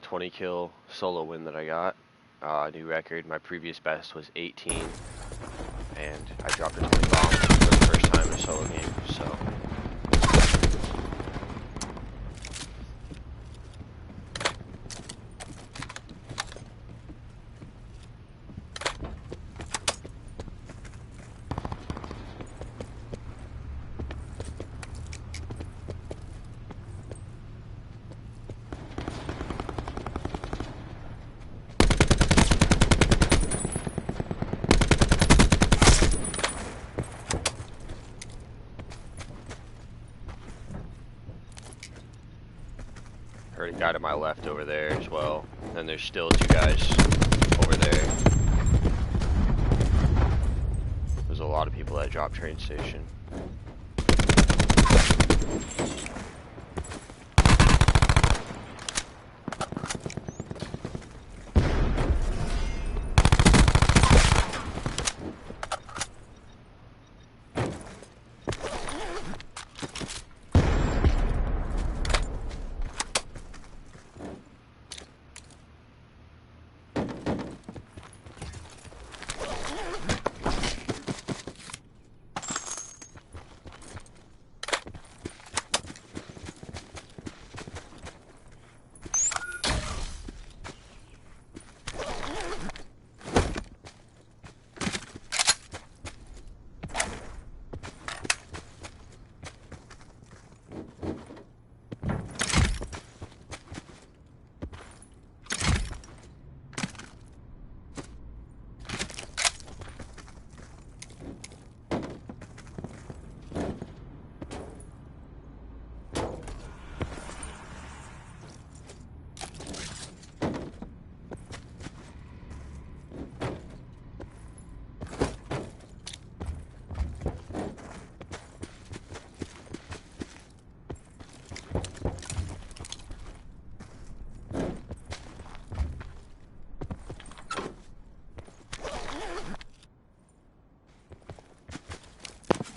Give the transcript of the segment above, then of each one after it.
20 kill solo win that I got. New record. My previous best was 18, and I dropped a 20 bomb for the first time in a solo game. So. Heard a guy to my left over there as well. And there's still 2 guys over there. There's a lot of people at drop train station.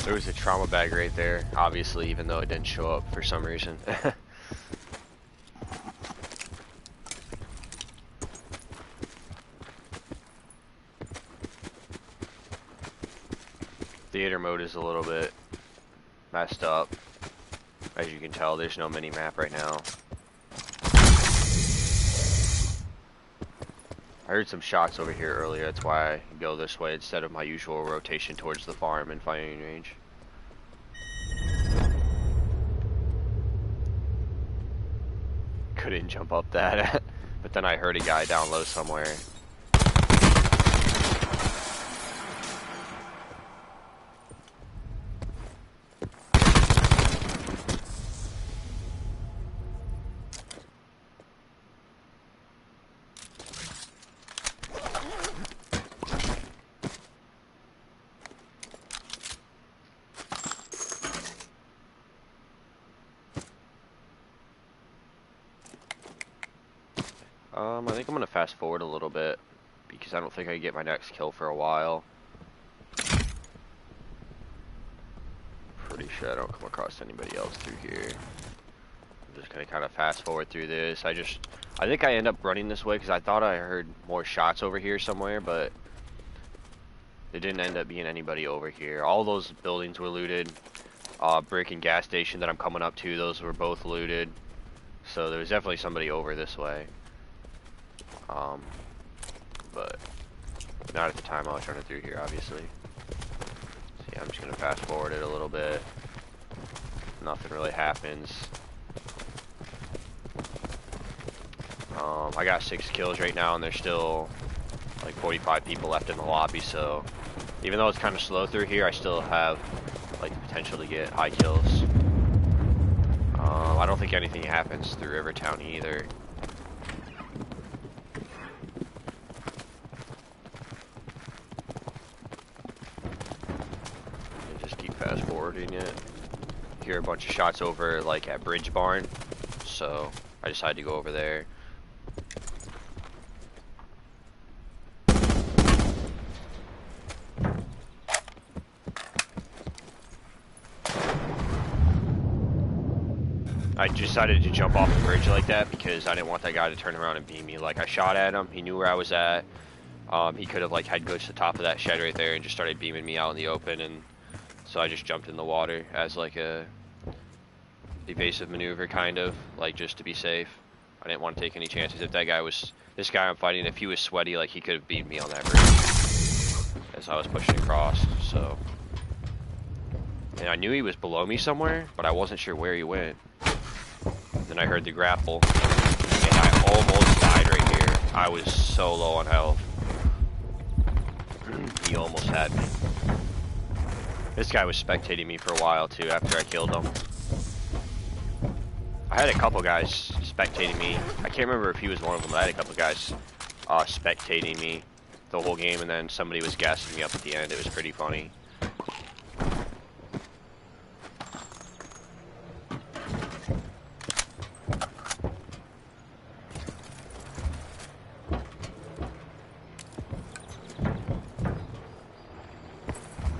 There was a trauma bag right there, obviously, even though it didn't show up for some reason. Theater mode is a little bit messed up. As you can tell, there's no mini-map right now. I heard some shots over here earlier, that's why I go this way instead of my usual rotation towards the farm and firing range. Couldn't jump up that, but then I heard a guy down low somewhere. I think I'm gonna fast forward a little bit because I don't think I can get my next kill for a while. Pretty sure I don't come across anybody else through here. I'm just gonna kind of fast forward through this. I think I end up running this way because I thought I heard more shots over here somewhere, but there didn't end up being anybody over here. All those buildings were looted. Brick and gas station that I'm coming up to, those were both looted. So there was definitely somebody over this way. But not at the time I was running through here, obviously. So yeah, I'm just gonna fast forward it a little bit. Nothing really happens. I got 6 kills right now, and there's still like 45 people left in the lobby. So even though it's kind of slow through here, I still have like the potential to get high kills. I don't think anything happens through Rivertown either. Fast forwarding it. Hear a bunch of shots over like at Bridge Barn, so I decided to go over there. I decided to jump off the bridge like that because I didn't want that guy to turn around and beam me. Like, I shot at him, he knew where I was at. He could have, like, head glitched the top of that shed right there and just started beaming me out in the open, and so I just jumped in the water as, like, a evasive maneuver, kind of, like, just to be safe. I didn't want to take any chances. If that guy was, this guy I'm fighting, if he was sweaty, like, he could have beat me on that bridge as I was pushing across, so. And I knew he was below me somewhere, but I wasn't sure where he went. Then I heard the grapple, and I almost died right here. I was so low on health. He almost had me. This guy was spectating me for a while too after I killed him. I had a couple guys spectating me. I can't remember if he was one of them, but I had a couple guys spectating me the whole game, and then somebody was gassing me up at the end. It was pretty funny.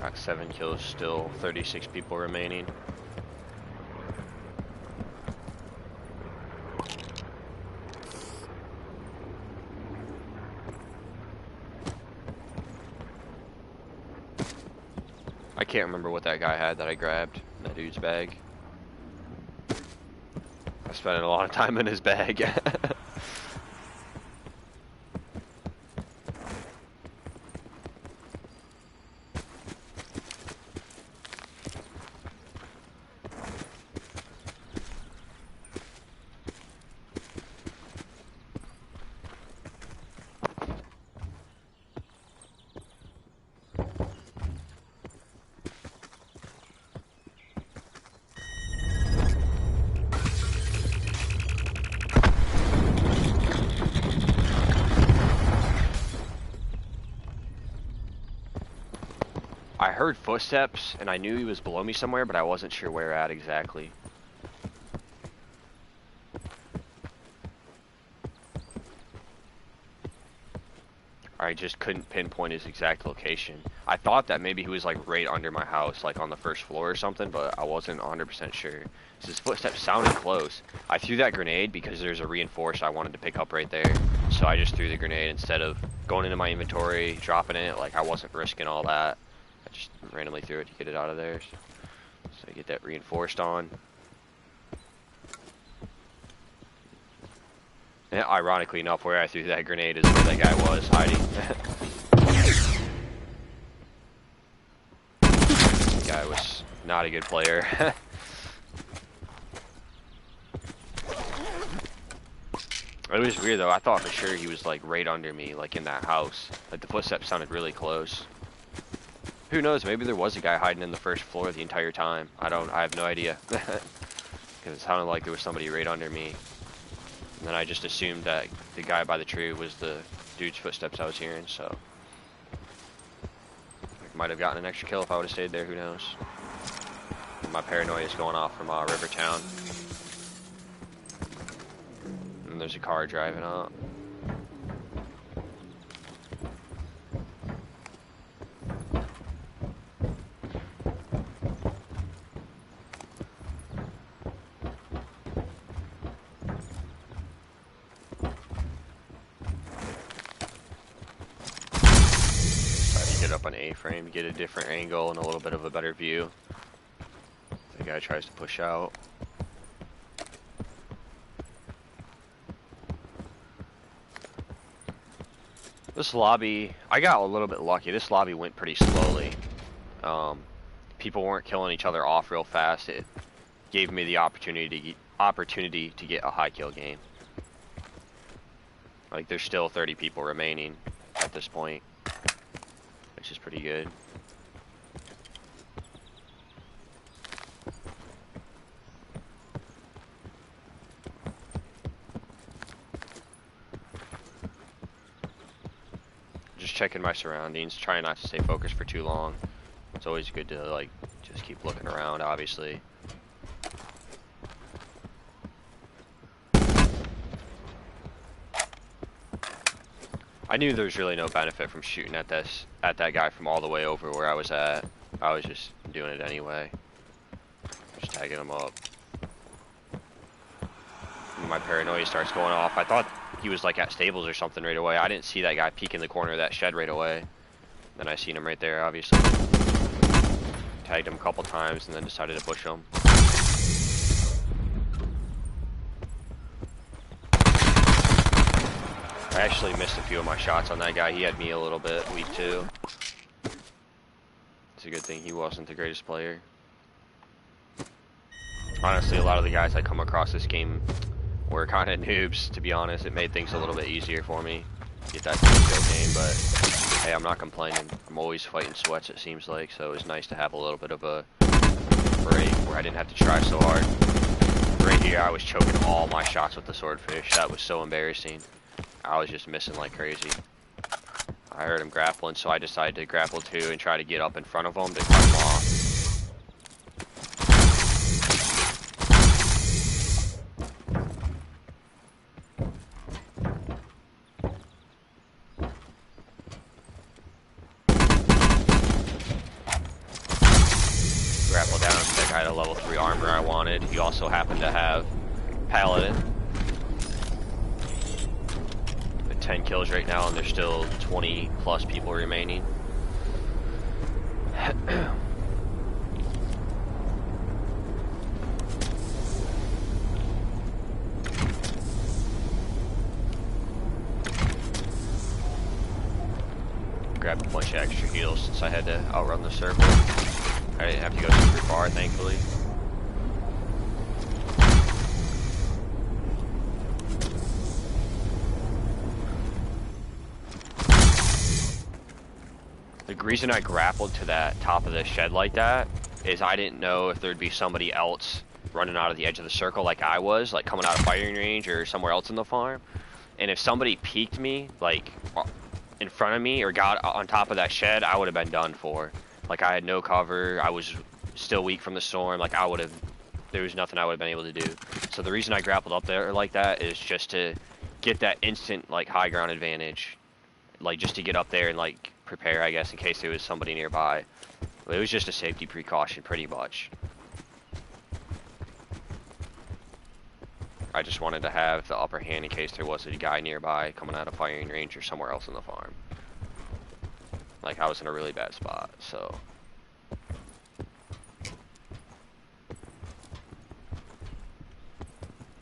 Got 7 kills still, 36 people remaining. I can't remember what that guy had that I grabbed in that dude's bag. I spent a lot of time in his bag. I heard footsteps, and I knew he was below me somewhere, but I wasn't sure where at exactly. I just couldn't pinpoint his exact location. I thought that maybe he was like right under my house, like on the first floor or something, but I wasn't 100% sure. His footsteps sounded close. I threw that grenade because there's a reinforce I wanted to pick up right there. So I just threw the grenade instead of going into my inventory, dropping it. Like, I wasn't risking all that. I just randomly threw it to get it out of there. So I get that reinforced on. And ironically enough, where I threw that grenade is where that guy was hiding. The guy was not a good player. It was weird though. I thought for sure he was like right under me, like in that house. Like the footsteps sounded really close. Who knows? Maybe there was a guy hiding in the first floor the entire time. I have no idea. Because it sounded like there was somebody right under me. And then I just assumed that the guy by the tree was the dude's footsteps I was hearing, so. I might have gotten an extra kill if I would have stayed there, who knows. My paranoia is going off from Rivertown. And there's a car driving up. Up on A-frame, get a different angle and a little bit of a better view. The guy tries to push out. This lobby, I got a little bit lucky. This lobby went pretty slowly. People weren't killing each other off real fast. It gave me the opportunity to get a high kill game. Like, there's still 30 people remaining at this point, which is pretty good. Just checking my surroundings, trying not to stay focused for too long. It's always good to like just keep looking around, obviously. I knew there was really no benefit from shooting at that guy from all the way over where I was at. I was just doing it anyway. Just tagging him up. my paranoia starts going off. I thought he was like at stables or something right away. I didn't see that guy peek in the corner of that shed right away. Then I seen him right there, obviously. Tagged him a couple times and then decided to push him. I actually missed a few of my shots on that guy. He had me a little bit weak too. It's a good thing he wasn't the greatest player. Honestly, a lot of the guys I come across this game were kind of noobs, to be honest. It made things a little bit easier for me to get that kill game, but hey, I'm not complaining. I'm always fighting sweats, it seems like, so it was nice to have a little bit of a break where I didn't have to try so hard. Right here, I was choking all my shots with the swordfish. That was so embarrassing. I was just missing like crazy. I heard him grappling, so I decided to grapple too and try to get up in front of him to cut him off. Grapple down, that guy had a level 3 armor I wanted. He also happened to have Paladin. 10 kills right now, and there's still 20 plus people remaining. Grabbed a bunch of extra heals since I had to outrun the circle. I didn't have to go super far, thankfully. The reason I grappled to that top of the shed like that is I didn't know if there'd be somebody else running out of the edge of the circle like I was, like coming out of firing range or somewhere else in the farm. And if somebody peeked me, like in front of me or got on top of that shed, I would have been done for. Like I had no cover, I was still weak from the storm, like there was nothing I would have been able to do. So the reason I grappled up there like that is just to get that instant like high ground advantage. Like just to get up there and like prepare, I guess, in case there was somebody nearby. It was just a safety precaution, pretty much. I just wanted to have the upper hand in case there was a guy nearby coming out of firing range or somewhere else in the farm. Like, I was in a really bad spot, so.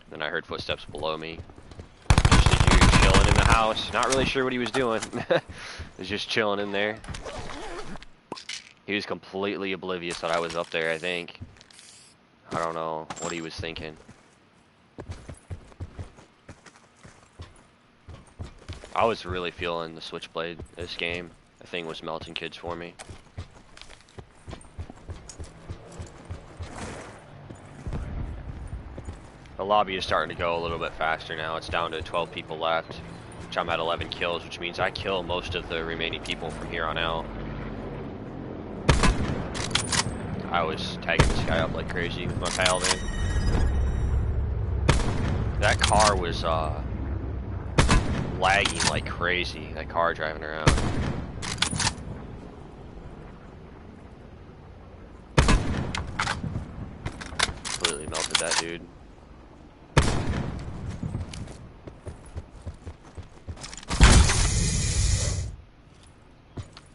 Then I heard footsteps below me. Just a dude chilling in the house. Not really sure what he was doing. He was just chilling in there. He was completely oblivious that I was up there, I think. I don't know what he was thinking. I was really feeling the Switchblade this game. The thing was melting kids for me. The lobby is starting to go a little bit faster now. It's down to 12 people left, which I'm at 11 kills, which means I kill most of the remaining people from here on out. I was tagging this guy up like crazy with my Paladin. That car was lagging like crazy, that car driving around. Completely melted that dude.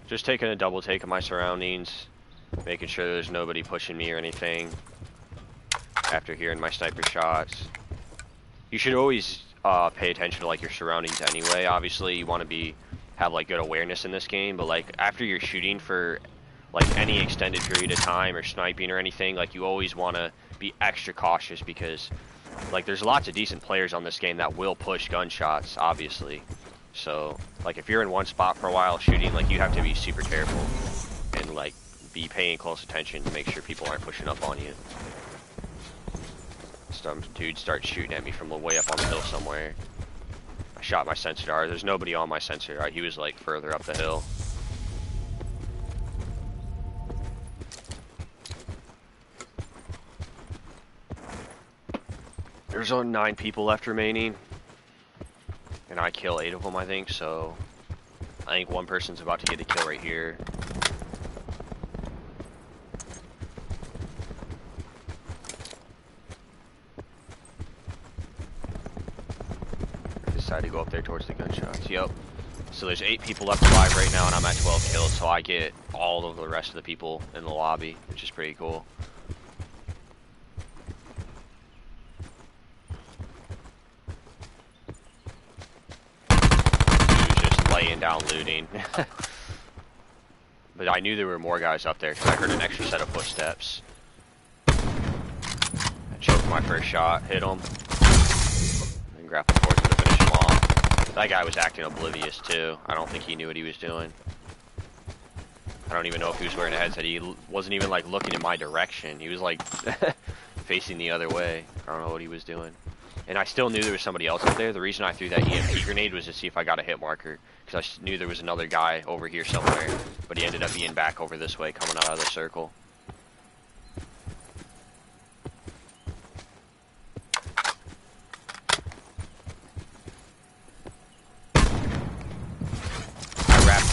Just taking a double take of my surroundings, making sure there's nobody pushing me or anything after hearing my sniper shots. You should always pay attention to like your surroundings anyway. Obviously you want to have like good awareness in this game, but like after you're shooting for like any extended period of time or sniping or anything, like you always want to be extra cautious because like there's lots of decent players on this game that will push gunshots, obviously. So like if you're in one spot for a while shooting, like you have to be super careful and like be paying close attention to make sure people aren't pushing up on you. Some dude starts shooting at me from way up on the hill somewhere. I shot my sensor dart. There's nobody on my sensor dart. He was like further up the hill. There's only 9 people left remaining. And I kill 8 of them, I think, so I think one person's about to get a kill right here. decided to go up there towards the gunshots. Yep. So there's 8 people left alive right now, and I'm at 12 kills, so I get all of the rest of the people in the lobby, which is pretty cool. He was just laying down looting. But I knew there were more guys up there, because I heard an extra set of footsteps. I choked my first shot, hit him, and grappled forward to finish him off. That guy was acting oblivious too. I don't think he knew what he was doing. I don't even know if he was wearing a headset. He wasn't even like looking in my direction. He was like facing the other way. I don't know what he was doing. And I still knew there was somebody else up there. The reason I threw that EMP grenade was to see if I got a hit marker, because I knew there was another guy over here somewhere, but he ended up being back over this way, coming out of the circle.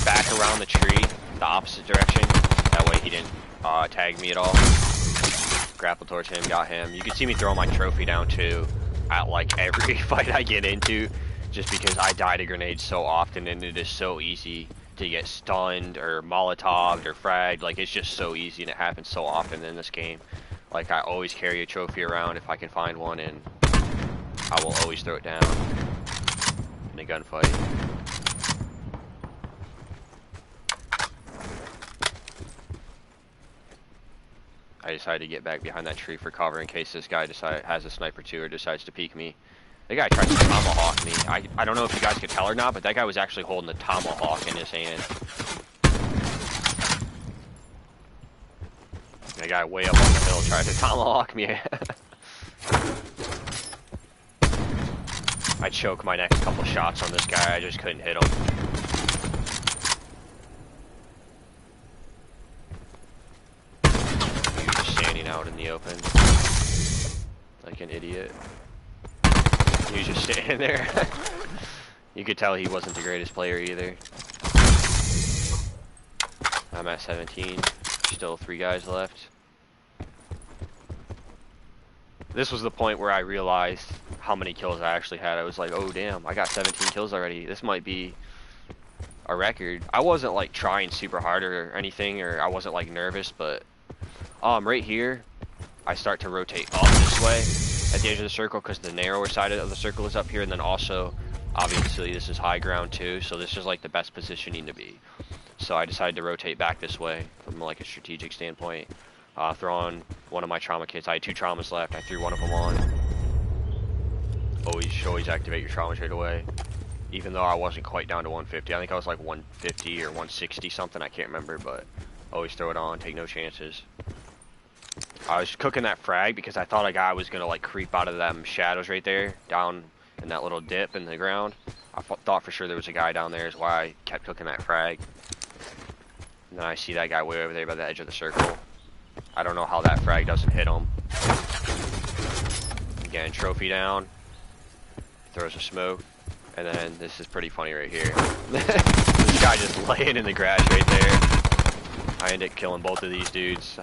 Back around the tree, the opposite direction. That way he didn't tag me at all. Grappled towards him, got him. You can see me throw my trophy down too at like every fight I get into, just because I die to grenades so often, and it is so easy to get stunned or molotoved or fragged. Like, it's just so easy, and it happens so often in this game. Like, I always carry a trophy around if I can find one, and I will always throw it down in a gunfight. I decided to get back behind that tree for cover in case this guy has a sniper too, or decides to peek me. The guy tried to tomahawk me. I don't know if you guys could tell or not, but that guy was actually holding the tomahawk in his hand. The guy way up on the hill tried to tomahawk me. I choke my next couple shots on this guy. I just couldn't hit him. Out in the open like an idiot. He was just standing there. You could tell he wasn't the greatest player either. I'm at 17. Still 3 guys left. This was the point where I realized how many kills I actually had. I was like, oh damn, I got 17 kills already. This might be a record. I wasn't like trying super hard or anything, or I wasn't like nervous, but right here, I start to rotate up this way at the edge of the circle, because the narrower side of the circle is up here, and then also, obviously, this is high ground too, so this is like the best positioning to be. So I decided to rotate back this way from like a strategic standpoint. Throw on one of my trauma kits. I had 2 traumas left. I threw one of them on. Always activate your traumas right away. Even though I wasn't quite down to 150. I think I was like 150 or 160 something. I can't remember, but always throw it on. Take no chances. I was cooking that frag because I thought a guy was gonna like creep out of them shadows right there, down in that little dip in the ground. I thought for sure there was a guy down there, is why I kept cooking that frag. And then I see that guy way over there by the edge of the circle. I don't know how that frag doesn't hit him. Again, trophy down. Throws a smoke. And then this is pretty funny right here. This guy just laying in the grass right there. I ended up killing both of these dudes.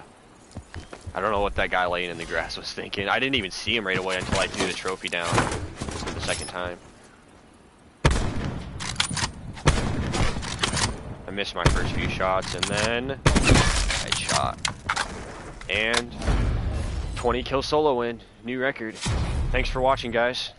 I don't know what that guy laying in the grass was thinking. I didn't even see him right away until I threw the trophy down the second time. I missed my first few shots, and then headshot. And 20 kill solo win, new record. Thanks for watching, guys.